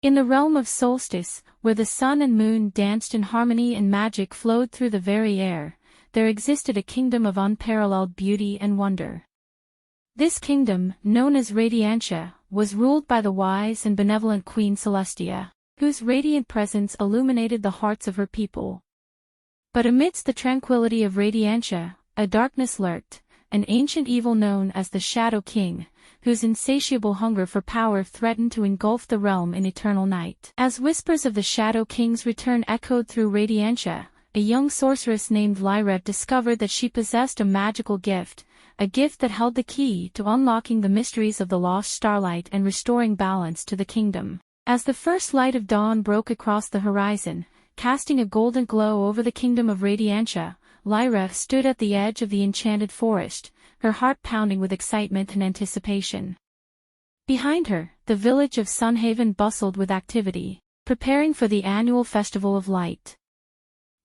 In the realm of solstice, where the sun and moon danced in harmony and magic flowed through the very air, there existed a kingdom of unparalleled beauty and wonder. This kingdom, known as Radiantia, was ruled by the wise and benevolent Queen Celestia, whose radiant presence illuminated the hearts of her people. But amidst the tranquility of Radiantia, a darkness lurked, an ancient evil known as the Shadow King, whose insatiable hunger for power threatened to engulf the realm in eternal night. As whispers of the Shadow King's return echoed through Radiantia, a young sorceress named Lyra discovered that she possessed a magical gift, a gift that held the key to unlocking the mysteries of the lost Starlight and restoring balance to the kingdom. As the first light of dawn broke across the horizon, casting a golden glow over the kingdom of Radiantia, Lyra stood at the edge of the enchanted forest, her heart pounding with excitement and anticipation. Behind her, the village of Sunhaven bustled with activity, preparing for the annual Festival of Light.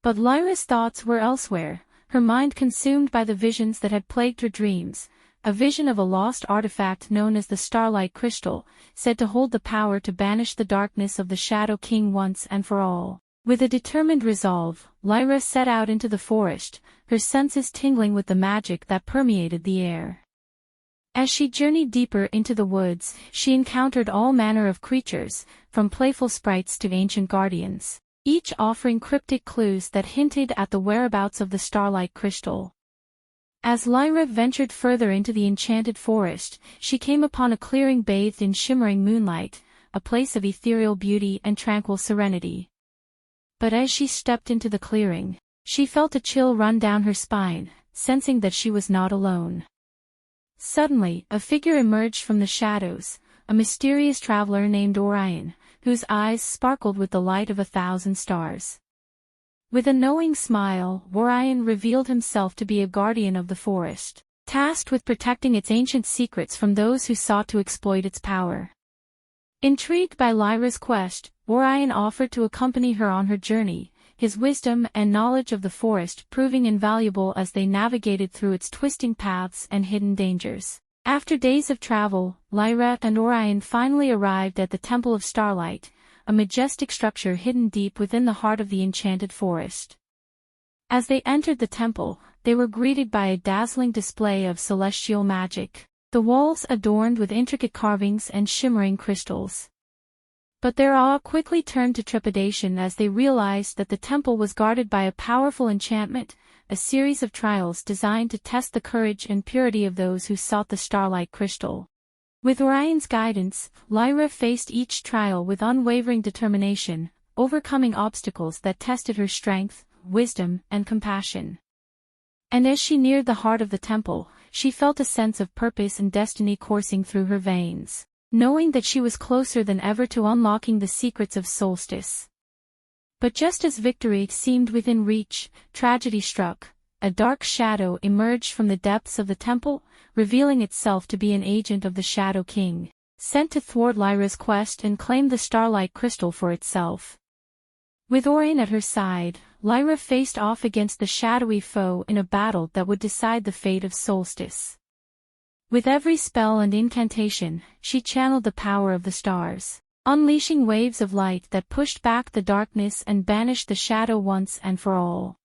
But Lyra's thoughts were elsewhere, her mind consumed by the visions that had plagued her dreams, a vision of a lost artifact known as the Starlight Crystal, said to hold the power to banish the darkness of the Shadow King once and for all. With a determined resolve, Lyra set out into the forest, her senses tingling with the magic that permeated the air. As she journeyed deeper into the woods, she encountered all manner of creatures, from playful sprites to ancient guardians, each offering cryptic clues that hinted at the whereabouts of the Starlight Crystal. As Lyra ventured further into the enchanted forest, she came upon a clearing bathed in shimmering moonlight, a place of ethereal beauty and tranquil serenity. But as she stepped into the clearing, she felt a chill run down her spine, sensing that she was not alone. Suddenly, a figure emerged from the shadows, a mysterious traveler named Orion, whose eyes sparkled with the light of 1,000 stars. With a knowing smile, Orion revealed himself to be a guardian of the forest, tasked with protecting its ancient secrets from those who sought to exploit its power. Intrigued by Lyra's quest, Orion offered to accompany her on her journey, his wisdom and knowledge of the forest proving invaluable as they navigated through its twisting paths and hidden dangers. After days of travel, Lyra and Orion finally arrived at the Temple of Starlight, a majestic structure hidden deep within the heart of the enchanted forest. As they entered the temple, they were greeted by a dazzling display of celestial magic, the walls adorned with intricate carvings and shimmering crystals. But their awe quickly turned to trepidation as they realized that the temple was guarded by a powerful enchantment, a series of trials designed to test the courage and purity of those who sought the Starlight Crystal. With Orion's guidance, Lyra faced each trial with unwavering determination, overcoming obstacles that tested her strength, wisdom, and compassion. And as she neared the heart of the temple, she felt a sense of purpose and destiny coursing through her veins, knowing that she was closer than ever to unlocking the secrets of solstice. But just as victory seemed within reach, tragedy struck. A dark shadow emerged from the depths of the temple, revealing itself to be an agent of the Shadow King, sent to thwart Lyra's quest and claim the Starlight Crystal for itself. With Orion at her side, Lyra faced off against the shadowy foe in a battle that would decide the fate of Solstice. With every spell and incantation, she channeled the power of the stars, unleashing waves of light that pushed back the darkness and banished the shadow once and for all.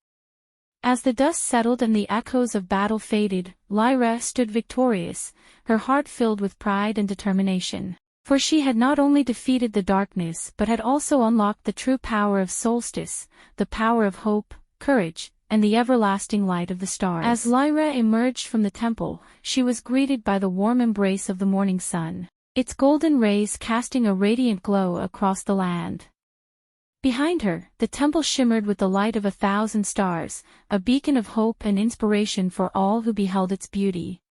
As the dust settled and the echoes of battle faded, Lyra stood victorious, her heart filled with pride and determination. For she had not only defeated the darkness but had also unlocked the true power of Solstice, the power of hope, courage, and the everlasting light of the stars. As Lyra emerged from the temple, she was greeted by the warm embrace of the morning sun, its golden rays casting a radiant glow across the land. Behind her, the temple shimmered with the light of 1,000 stars, a beacon of hope and inspiration for all who beheld its beauty.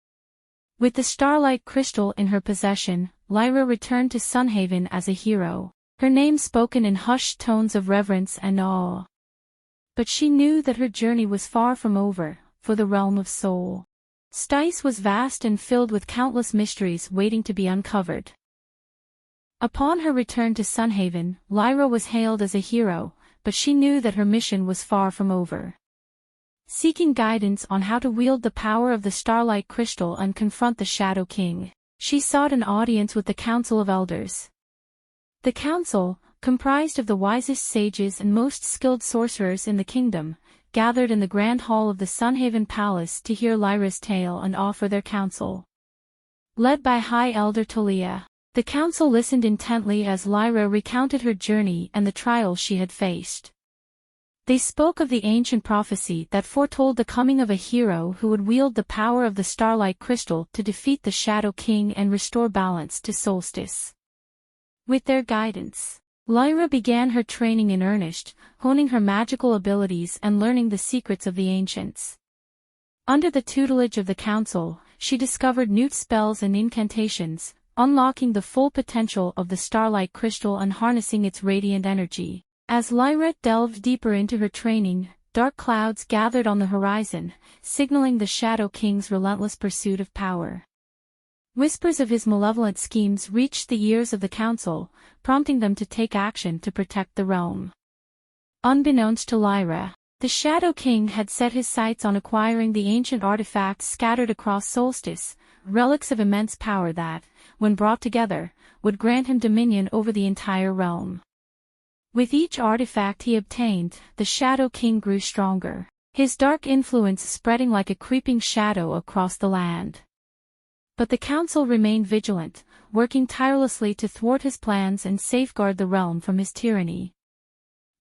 With the Starlight Crystal in her possession, Lyra returned to Sunhaven as a hero, her name spoken in hushed tones of reverence and awe. But she knew that her journey was far from over, for the realm of Soul Stice was vast and filled with countless mysteries waiting to be uncovered. Upon her return to Sunhaven, Lyra was hailed as a hero, but she knew that her mission was far from over. Seeking guidance on how to wield the power of the Starlight Crystal and confront the Shadow King, she sought an audience with the Council of Elders. The council, comprised of the wisest sages and most skilled sorcerers in the kingdom, gathered in the grand hall of the Sunhaven Palace to hear Lyra's tale and offer their counsel. Led by High Elder Talia, the council listened intently as Lyra recounted her journey and the trials she had faced. They spoke of the ancient prophecy that foretold the coming of a hero who would wield the power of the Starlight crystal to defeat the Shadow King and restore balance to Solstice. With their guidance, Lyra began her training in earnest, honing her magical abilities and learning the secrets of the ancients. Under the tutelage of the council, she discovered new spells and incantations, unlocking the full potential of the Starlight crystal and harnessing its radiant energy. As Lyra delved deeper into her training, dark clouds gathered on the horizon, signaling the Shadow King's relentless pursuit of power. Whispers of his malevolent schemes reached the ears of the council, prompting them to take action to protect the realm. Unbeknownst to Lyra, the Shadow King had set his sights on acquiring the ancient artifacts scattered across Solstice, relics of immense power that, when brought together, would grant him dominion over the entire realm. With each artifact he obtained, the Shadow King grew stronger, his dark influence spreading like a creeping shadow across the land. But the council remained vigilant, working tirelessly to thwart his plans and safeguard the realm from his tyranny.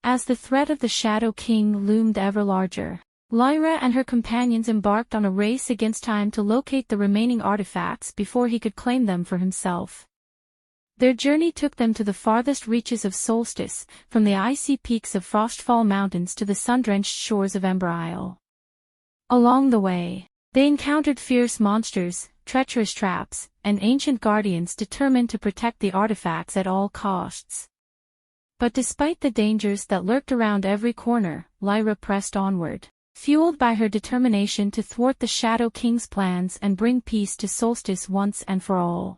As the threat of the Shadow King loomed ever larger, Lyra and her companions embarked on a race against time to locate the remaining artifacts before he could claim them for himself. Their journey took them to the farthest reaches of Solstice, from the icy peaks of Frostfall Mountains to the sun-drenched shores of Ember Isle. Along the way, they encountered fierce monsters, treacherous traps, and ancient guardians determined to protect the artifacts at all costs. But despite the dangers that lurked around every corner, Lyra pressed onward, fueled by her determination to thwart the Shadow King's plans and bring peace to Solstice once and for all.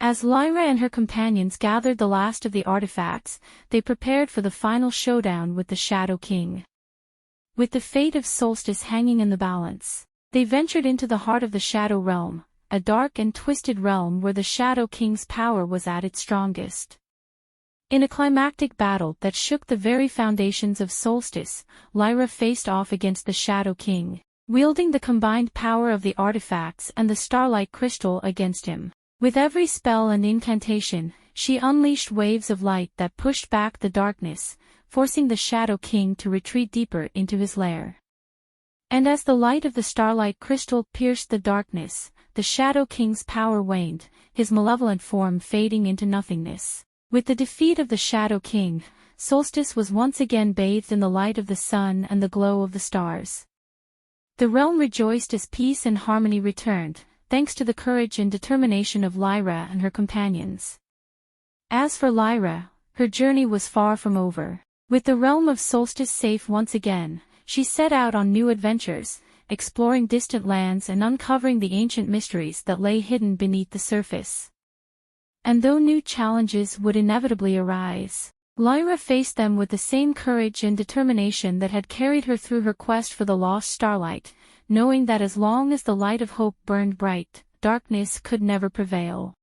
As Lyra and her companions gathered the last of the artifacts, they prepared for the final showdown with the Shadow King. With the fate of Solstice hanging in the balance, they ventured into the heart of the Shadow Realm, a dark and twisted realm where the Shadow King's power was at its strongest. In a climactic battle that shook the very foundations of Solstice, Lyra faced off against the Shadow King, wielding the combined power of the artifacts and the Starlight crystal against him. With every spell and incantation, she unleashed waves of light that pushed back the darkness, forcing the Shadow King to retreat deeper into his lair. And as the light of the Starlight crystal pierced the darkness, the Shadow King's power waned, his malevolent form fading into nothingness. With the defeat of the Shadow King, Solstice was once again bathed in the light of the sun and the glow of the stars. The realm rejoiced as peace and harmony returned, thanks to the courage and determination of Lyra and her companions. As for Lyra, her journey was far from over. With the realm of Solstice safe once again, she set out on new adventures, exploring distant lands and uncovering the ancient mysteries that lay hidden beneath the surface. And though new challenges would inevitably arise, Lyra faced them with the same courage and determination that had carried her through her quest for the lost Starlight, knowing that as long as the light of hope burned bright, darkness could never prevail.